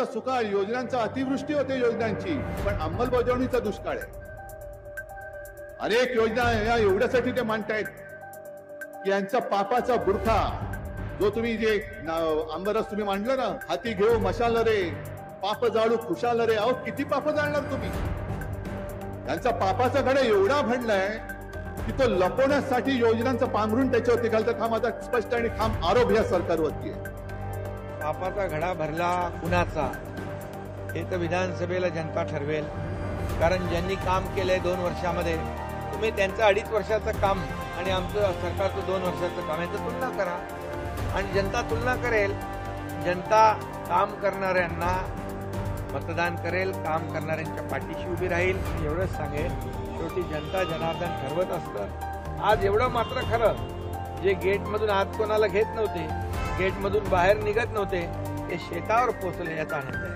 पावसाचा सुकाळ, योजनांचा अतिवृष्टी होते योजनांची, पण अंमलबजावणीचा दुष्काळ आहे. अनेक योजना या एवढ्यासाठी ते मांडतायत की यांचा पापाचा बुरखा जो तुम्ही जे आंबरस तुम्ही मांडलं ना, हाती घेऊ मशाल रे, पाप जाळू खुशाल रे. अहो किती पाप जाळणार तुम्ही? यांचा पापाचा घडा एवढा भरलाय की तो लपवण्यासाठी योजनांचं पांघरून त्याच्यावरती घालतात. हा माझा स्पष्ट आणि ठाम आरोप या सरकारवरती आहे. पापाचा घडा भरला कुणाचा हे तर विधानसभेला जनता ठरवेल. कारण ज्यांनी काम केलंय 2 वर्षामध्ये, तुम्ही त्यांचं 2.5 वर्षाचं काम आणि आमचं सरकारचं 2 वर्षाचं काम याचं तुलना करा आणि जनता तुलना करेल. जनता काम करणाऱ्यांना मतदान करेल, काम करणाऱ्यांच्या पाठीशी उभी राहील. एवढंच सांगेल, शेवटी जनता जनार्दन ठरवत असतं. आज एवढं मात्र खरं, जे गेटमधून आत कोणाला घेत नव्हते, गेटमधून बाहेर निघत नव्हते, ते शेतावर पोचले याचा आनंद आहे.